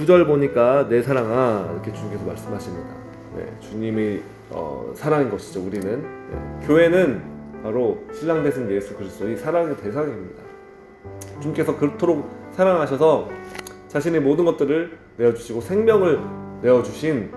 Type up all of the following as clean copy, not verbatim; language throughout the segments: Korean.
9절 보니까 내 사랑아 이렇게 주님께서 말씀하십니다. 주님이 사랑인 것이죠. 우리는 교회는 바로 신랑 되신 예수 그리스도의 사랑의 대상입니다. 주님께서 그토록 사랑하셔서 자신의 모든 것들을 내어주시고 생명을 내어주신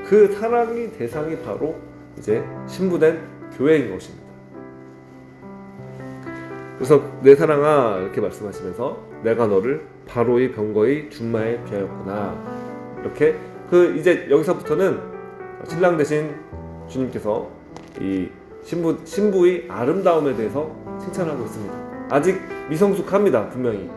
그 사랑의 대상이 바로 이제 신부된 교회인 것입니다. 그래서 내 사랑아 이렇게 말씀하시면서 내가 너를 바로의 병거의 준마에 비하였구나. 이렇게 이제 여기서부터는 신랑 되신 주님께서 이 신부의 아름다움에 대해서 칭찬하고 있습니다. 아직 미성숙합니다. 분명히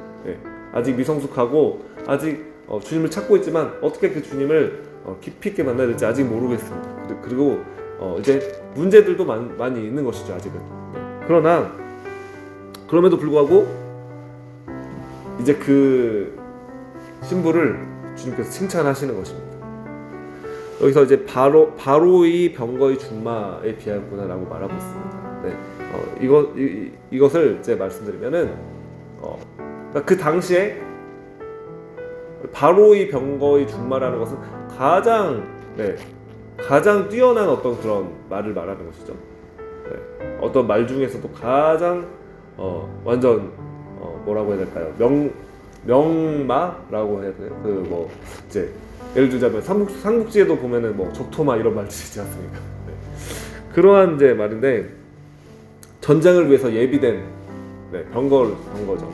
아직 미성숙하고 아직 주님을 찾고 있지만 어떻게 그 주님을 깊이 있게 만나야 될지 아직 모르겠습니다. 그리고 이제 문제들도 많이 있는 것이죠. 아직은. 그러나 그럼에도 불구하고 이제 그 신부를 주님께서 칭찬하시는 것입니다. 여기서 이제 바로의 병거의 준마에 비하였구나라고 말하고 있습니다. 이것을 이제 말씀드리면은 그러니까 그 당시에 바로의 병거의 준마라는 것은 가장 뛰어난 어떤 그런 말을 말하는 것이죠. 어떤 말 중에서도 가장 완전 뭐라고 해야 될까요? 명마라고 해야 되나요? 이제 예를 들자면 삼국지에도 보면은 적토마 이런 말들이 있지 않습니까? 그러한 이제 말인데 전쟁을 위해서 예비된 병거죠.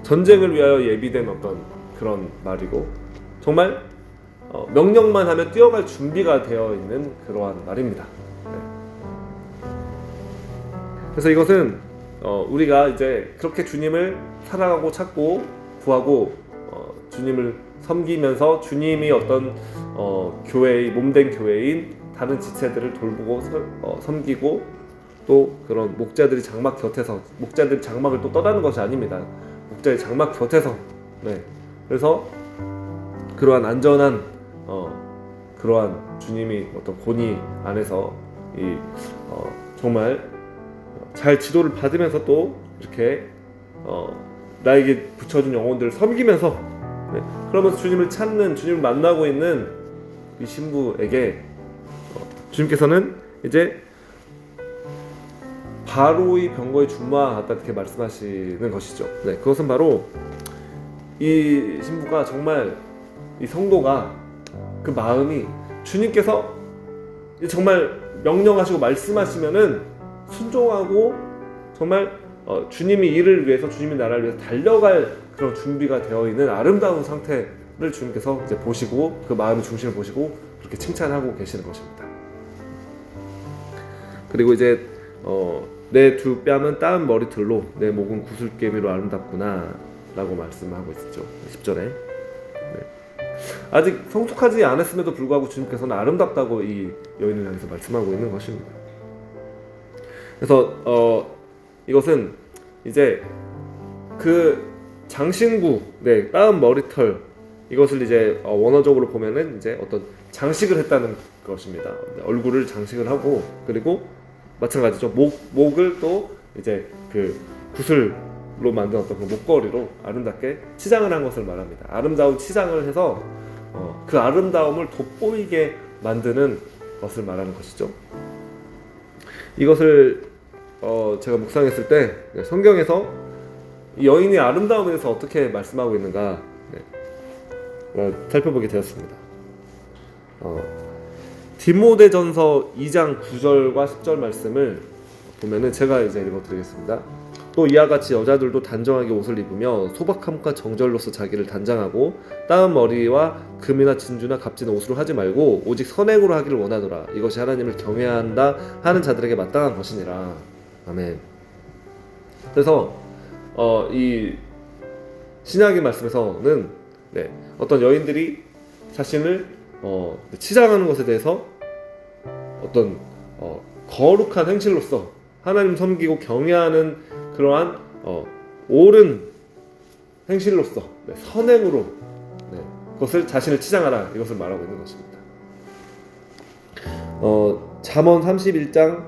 전쟁을 위하여 예비된 어떤 그런 말이고 정말 명령만 하면 뛰어갈 준비가 되어 있는 그러한 말입니다. 그래서 이것은 우리가 이제 그렇게 주님을 사랑하고 찾고 구하고 주님을 섬기면서 주님이 어떤 교회의 몸된 교회인 다른 지체들을 돌보고 섬기고 또 그런 목자들이 장막 곁에서 목자들이 장막을 또 떠나는 것이 아닙니다. 목자의 장막 곁에서 그래서 그러한 안전한 그러한 주님이 어떤 권위 안에서 정말 잘 지도를 받으면서 또 이렇게 나에게 붙여준 영혼들을 섬기면서 그러면서 주님을 찾는 주님을 만나고 있는 이 신부에게 주님께서는 이제 바로의 병거의 준마와 같다 이렇게 말씀하시는 것이죠. 그것은 바로 이 신부가 정말 이 성도가 그 마음이 주님께서 정말 명령하시고 말씀하시면은 순종하고 정말 주님이 일을 위해서 주님의 나라를 위해서 달려갈 그런 준비가 되어 있는 아름다운 상태를 주님께서 이제 보시고 그 마음의 중심을 보시고 그렇게 칭찬하고 계시는 것입니다. 그리고 이제 내 두 뺨은 따은 머리털로 내 목은 구슬개미로 아름답구나 라고 말씀하고 있었죠. 10절에 아직 성숙하지 않았음에도 불구하고 주님께서는 아름답다고 이 여인을 향해서 말씀하고 있는 것입니다. 그래서 이것은 이제 그 장신구, 따은 머리털 이것을 이제 원어적으로 보면은 이제 어떤 장식을 했다는 것입니다. 얼굴을 장식을 하고 그리고 마찬가지죠. 목을 또 이제 그 구슬로 만든 어떤 그 목걸이로 아름답게 치장을 한 것을 말합니다. 아름다운 치장을 해서 그 아름다움을 돋보이게 만드는 것을 말하는 것이죠. 이것을 제가 묵상했을 때 성경에서 이 여인의 아름다움에 대해서 어떻게 말씀하고 있는가 살펴보게 되었습니다. 디모데전서 2장 9절과 10절 말씀을 보면은 제가 이제 읽어드리겠습니다. 또 이와 같이 여자들도 단정하게 옷을 입으며 소박함과 정절로서 자기를 단장하고 따은 머리와 금이나 진주나 값진 옷으로 하지 말고 오직 선행으로 하기를 원하노라. 이것이 하나님을 경외한다 하는 자들에게 마땅한 것이니라. 아멘. 그래서 이 신약의 말씀에서는 어떤 여인들이 자신을 치장하는 것에 대해서 어떤 거룩한 행실로서 하나님 섬기고 경외하는 그러한 옳은 행실로서 선행으로 그것을 자신을 치장하라 이것을 말하고 있는 것입니다. 잠언 31장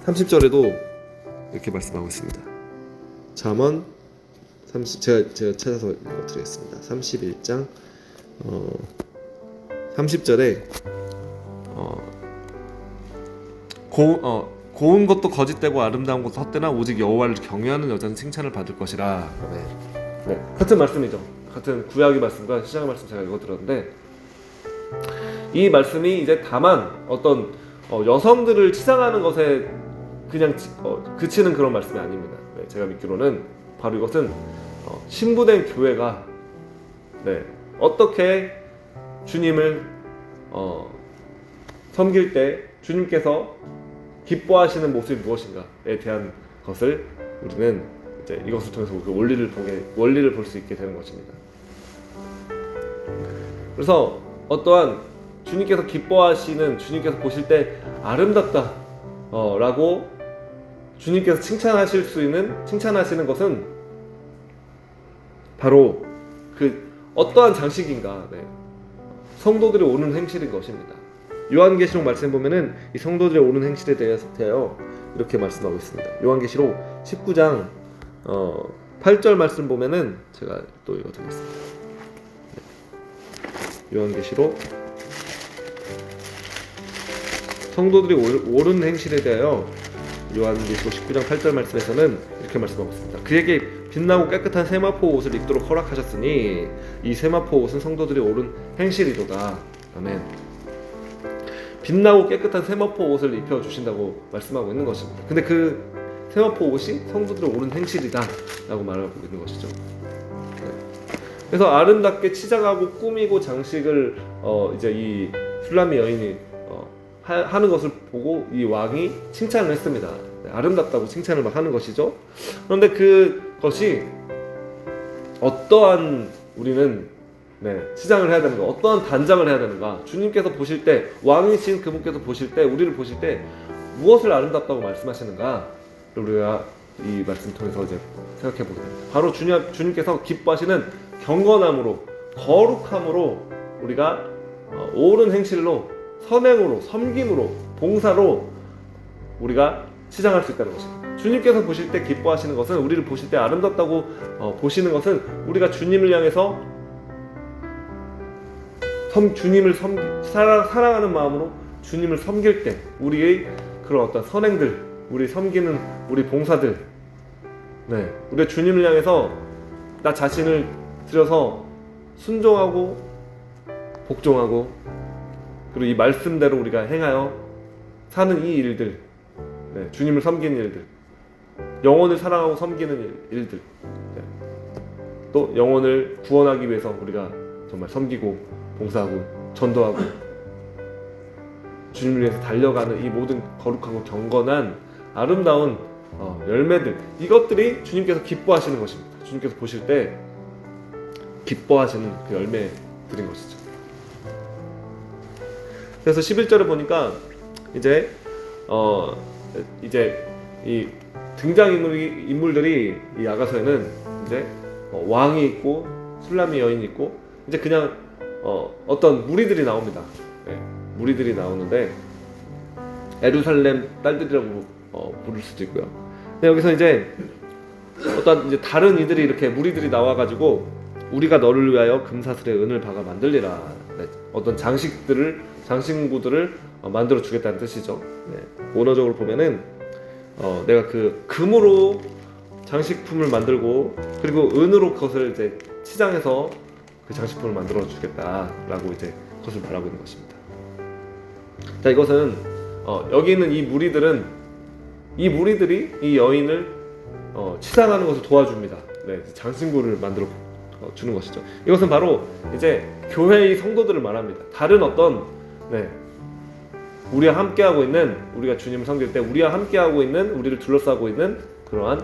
30절에도 이렇게 말씀하고 있습니다. 잠언 제가 찾아서 읽어드리겠습니다. 31장 30절에 고운 것도 거짓되고 아름다운 것도 헛되나 오직 여호와를 경외하는 여자는 칭찬을 받을 것이라. 네, 같은 말씀이죠. 같은 구약의 말씀과 시작의 말씀 제가 읽어드렸는데, 이 말씀이 이제 다만 어떤 여성들을 치장하는 것에 그냥 그치는 그런 말씀이 아닙니다. 네, 제가 믿기로는 바로 이것은 신부된 교회가 어떻게 주님을 섬길 때 주님께서 기뻐하시는 모습이 무엇인가에 대한 것을 우리는 이제 이것을 통해서 그 원리를 볼 수 있게 되는 것입니다. 그래서 어떠한 주님께서 기뻐하시는, 주님께서 보실 때 아름답다 라고 주님께서 칭찬하시는 것은 바로 그 어떠한 장식인가, 성도들이 오는 행실인 것입니다. 요한계시록 말씀 보면은 이 성도들의 오는 행실에 대하여 이렇게 말씀하고 있습니다. 요한계시록 19장 8절 말씀 보면은 제가 또 읽어드리겠습니다. 요한계시록 성도들이 오는 행실에 대하여 요한계시록 19장 8절 말씀에서는 이렇게 말씀하고 있습니다. 그에게 빛나고 깨끗한 세마포 옷을 입도록 허락하셨으니 이 세마포 옷은 성도들이 오른 행실이로다. 아멘. 빛나고 깨끗한 세마포 옷을 입혀주신다고 말씀하고 있는 것입니다. 근데 그 세마포 옷이 성도들이 오른 행실이다 라고 말하고 있는 것이죠. 그래서 아름답게 치장하고 꾸미고 장식을 이제 이 슐라미 여인이 하는 것을 보고 이 왕이 칭찬을 했습니다. 아름답다고 칭찬을 막 하는 것이죠. 그런데 그것이 어떠한 우리는 치장을 해야 되는가, 어떠한 단장을 해야 되는가, 주님께서 보실 때, 왕이신 그분께서 보실 때, 우리를 보실 때 무엇을 아름답다고 말씀하시는가 우리가 이 말씀 통해서 이제 생각해 보게 됩니다. 바로 주님께서 기뻐하시는 경건함으로, 거룩함으로, 우리가 옳은 행실로, 선행으로, 섬김으로, 봉사로 우리가 치장할 수 있다는 것입니다. 주님께서 보실 때 기뻐하시는 것은, 우리를 보실 때 아름답다고 보시는 것은 우리가 주님을 향해서 주님을 사랑하는 마음으로 주님을 섬길 때 우리의 그런 어떤 선행들, 우리 섬기는 우리 봉사들, 우리가 주님을 향해서 나 자신을 들여서 순종하고 복종하고 그리고 이 말씀대로 우리가 행하여 사는 이 일들, 주님을 섬기는 일들, 영혼을 사랑하고 섬기는 일들, 또 영혼을 구원하기 위해서 우리가 정말 섬기고 봉사하고 전도하고 주님을 위해서 달려가는 이 모든 거룩하고 경건한 아름다운 열매들, 이것들이 주님께서 기뻐하시는 것입니다. 주님께서 보실 때 기뻐하시는 그 열매들인 것이죠. 그래서 11절에 보니까 이제 이 등장인물들이 이 야가서에는 이제 왕이 있고 술라미 여인이 있고 이제 그냥 어떤 무리들이 나옵니다. 무리들이 나오는데 예루살렘 딸들이라고 부를 수도 있고요. 근데 여기서 이제 어떤 이제 다른 이들이 이렇게 무리들이 나와가지고 우리가 너를 위하여 금사슬에 은을 박아 만들리라. 어떤 장신구들을 만들어 주겠다는 뜻이죠. 원어적으로 보면은 내가 그 금으로 장식품을 만들고 그리고 은으로 그것을 이제 치장해서 그 장식품을 만들어 주겠다라고 이제 그것을 말하고 있는 것입니다. 자, 이것은 여기 있는 이 무리들이 이 여인을 치장하는 것을 도와줍니다. 장신구를 만들어 주는 것이죠. 이것은 바로 이제 교회의 성도들을 말합니다. 다른 어떤 우리와 함께하고 있는, 우리가 주님을 섬길 때 우리와 함께하고 있는, 우리를 둘러싸고 있는 그러한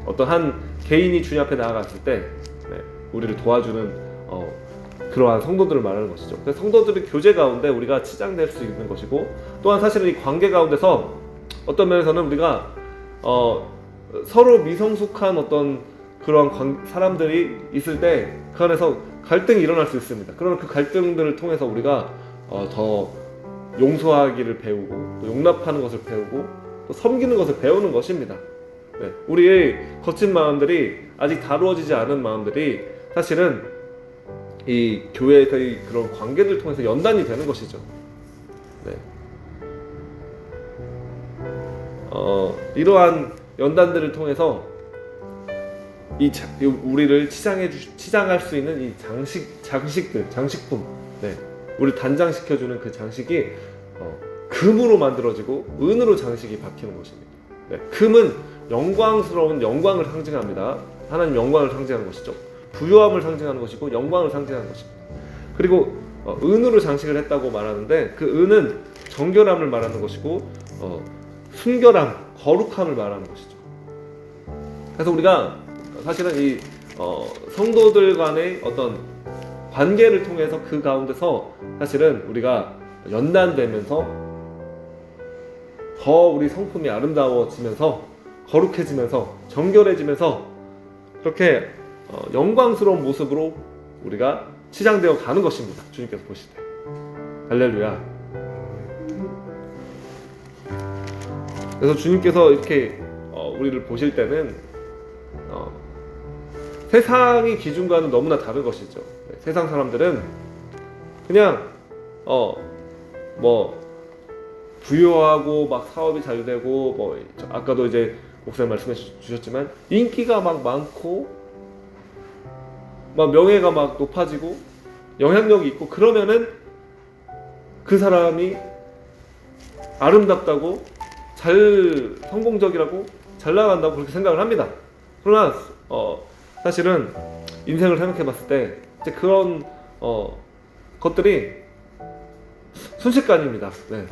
어떤 한 개인이 주님 앞에 나아갔을 때 우리를 도와주는 그러한 성도들을 말하는 것이죠. 그래서 성도들의 교제 가운데 우리가 치장될 수 있는 것이고, 또한 사실은 이 관계 가운데서 어떤 면에서는 우리가 서로 미성숙한 어떤 그러한 사람들이 있을 때 그 안에서 갈등이 일어날 수 있습니다. 그러면 그 갈등들을 통해서 우리가 더 용서하기를 배우고 또 용납하는 것을 배우고 또 섬기는 것을 배우는 것입니다. 네. 우리의 거친 마음들이 아직 다루어지지 않은 마음들이 사실은 이 교회에서의 그런 관계를 통해서 연단이 되는 것이죠. 네. 이러한 연단들을 통해서 우리를 치장할 수 있는 이 장식품, 네. 우리를 단장시켜주는 그 장식이 금으로 만들어지고 은으로 장식이 박히는 것입니다. 네. 금은 영광스러운 영광을 상징합니다. 하나님 영광을 상징하는 것이죠. 부요함을 상징하는 것이고 영광을 상징하는 것입니다. 그리고 은으로 장식을 했다고 말하는데 그 은은 정결함을 말하는 것이고 순결함, 거룩함을 말하는 것이죠. 그래서 우리가 사실은 이 성도들 간의 어떤 관계를 통해서 그 가운데서 사실은 우리가 연단되면서 더 우리 성품이 아름다워지면서 거룩해지면서 정결해지면서 그렇게 영광스러운 모습으로 우리가 치장되어 가는 것입니다. 주님께서 보실 때. 할렐루야. 그래서 주님께서 이렇게 우리를 보실 때는 세상의 기준과는 너무나 다른 것이죠. 네, 세상 사람들은 그냥 뭐 부유하고 막 사업이 잘 되고 뭐 아까도 이제 목사님 말씀해 주셨지만 인기가 막 많고 막 명예가 막 높아지고 영향력이 있고 그러면은 그 사람이 아름답다고 잘 성공적이라고 잘 나간다고 그렇게 생각을 합니다. 그러나 사실은 인생을 생각해 봤을 때 이제 그런 것들이 순식간입니다. 네.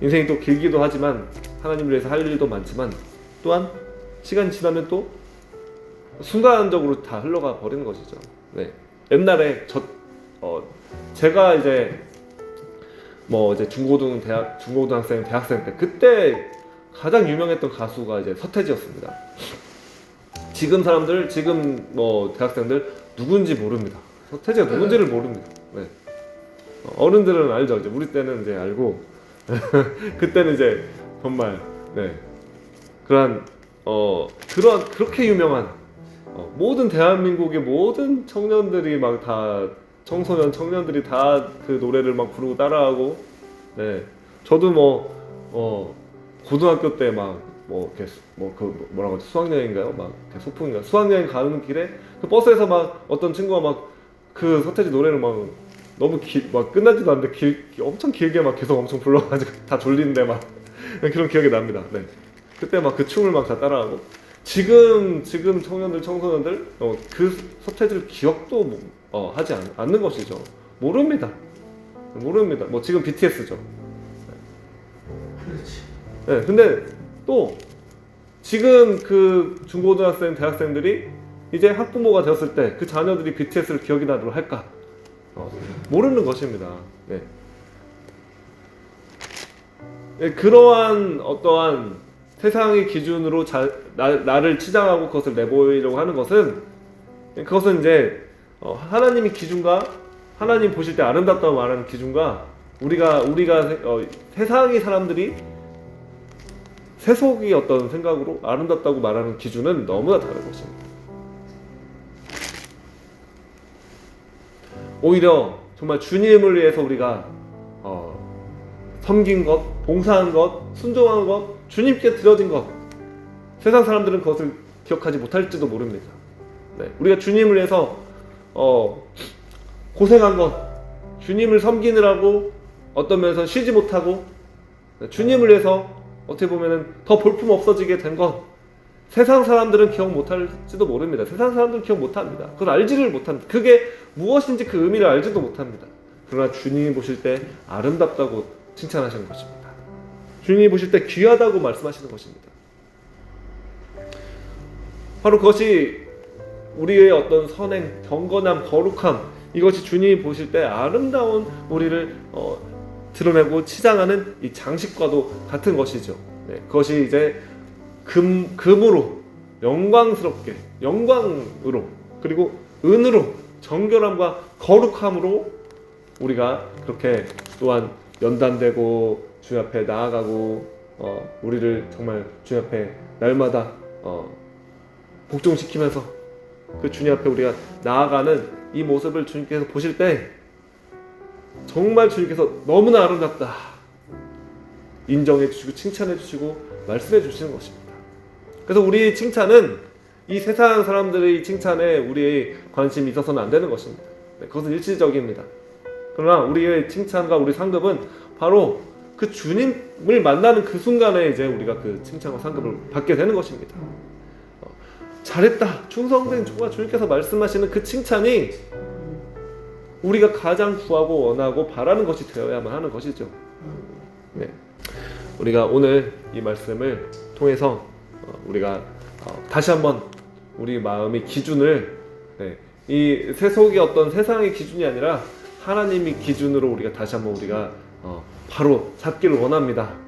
인생이 또 길기도 하지만 하나님을 위해서 할 일도 많지만 또한 시간이 지나면 또 순간적으로 다 흘러가 버리는 것이죠. 네. 옛날에 제가 이제 이제 중고등학생, 대학생 때 그때 가장 유명했던 가수가 이제 서태지였습니다. 지금 대학생들 누군지 모릅니다. 서태지가 누군지를 모릅니다. 네. 어른들은 알죠. 이제 우리 때는 이제 알고 그때는 이제 정말 그렇게 유명한 모든 대한민국의 모든 청년들이 막 다 청년들이 다 그 노래를 막 부르고 따라하고 저도 고등학교 때 수학여행인가요? 막 소풍인가 수학여행 가는 길에 그 버스에서 막 어떤 친구가 막 그 서태지 노래를 막 너무 끝나지도 않는데 엄청 길게 막 계속 엄청 불러가지고 다 졸리는데 막 그런 기억이 납니다. 네. 그때 막 그 춤을 막 다 따라하고 지금 청소년들 그 서태지를 기억도 하지 않는 것이죠. 모릅니다. 지금 BTS죠. 그렇지. 네. 근데 또 지금 그 중고등학생, 대학생들이 이제 학부모가 되었을 때 그 자녀들이 BTS를 기억이나도록 할까? 모르는 것입니다. 네. 네, 그러한 어떠한 세상의 기준으로 나를 치장하고 그것을 내보이려고 하는 그것은 이제 하나님의 기준과 하나님 보실 때 아름답다고 말하는 기준과 우리가 세상의 사람들이 세속의 어떤 생각으로 아름답다고 말하는 기준은 너무나 다른 것입니다. 오히려 정말 주님을 위해서 우리가 섬긴 것, 봉사한 것, 순종한 것, 주님께 드려진 것, 세상 사람들은 그것을 기억하지 못할지도 모릅니다. 네, 우리가 주님을 위해서 고생한 것, 주님을 섬기느라고 어떤 면에서 쉬지 못하고 주님을 위해서 어떻게 보면은 더 볼품 없어지게 된 것, 세상 사람들은 기억 못할지도 모릅니다. 세상 사람들은 기억 못합니다. 그걸 알지를 못합니다. 그게 무엇인지 그 의미를 알지도 못합니다. 그러나 주님이 보실 때 아름답다고 칭찬하시는 것입니다. 주님이 보실 때 귀하다고 말씀하시는 것입니다. 바로 그것이 우리의 어떤 선행, 경건함, 거룩함, 이것이 주님이 보실 때 아름다운 우리를 드러내고 치장하는 이 장식과도 같은 것이죠. 네, 그것이 이제 금으로 영광스럽게 영광으로 그리고 은으로 정결함과 거룩함으로 우리가 그렇게 또한 연단되고 주 앞에 나아가고 우리를 정말 주님 앞에 날마다 복종시키면서 그 주님 앞에 우리가 나아가는 이 모습을 주님께서 보실 때 정말 주님께서 너무나 아름답다 인정해 주시고 칭찬해 주시고 말씀해 주시는 것입니다. 그래서 우리의 칭찬은 이 세상 사람들의 칭찬에 우리의 관심이 있어서는 안 되는 것입니다. 그것은 일시적입니다. 그러나 우리의 칭찬과 우리 상급은 바로 그 주님을 만나는 그 순간에 이제 우리가 그 칭찬과 상급을 받게 되는 것입니다. 잘했다, 충성된 종아, 주님께서 말씀하시는 그 칭찬이 우리가 가장 구하고 원하고 바라는 것이 되어야만 하는 것이죠. 네. 우리가 오늘 이 말씀을 통해서 우리가 다시 한번 우리 마음의 기준을 이 세속의 어떤 세상의 기준이 아니라 하나님의 기준으로 우리가 다시 한번 우리가 바로 잡기를 원합니다.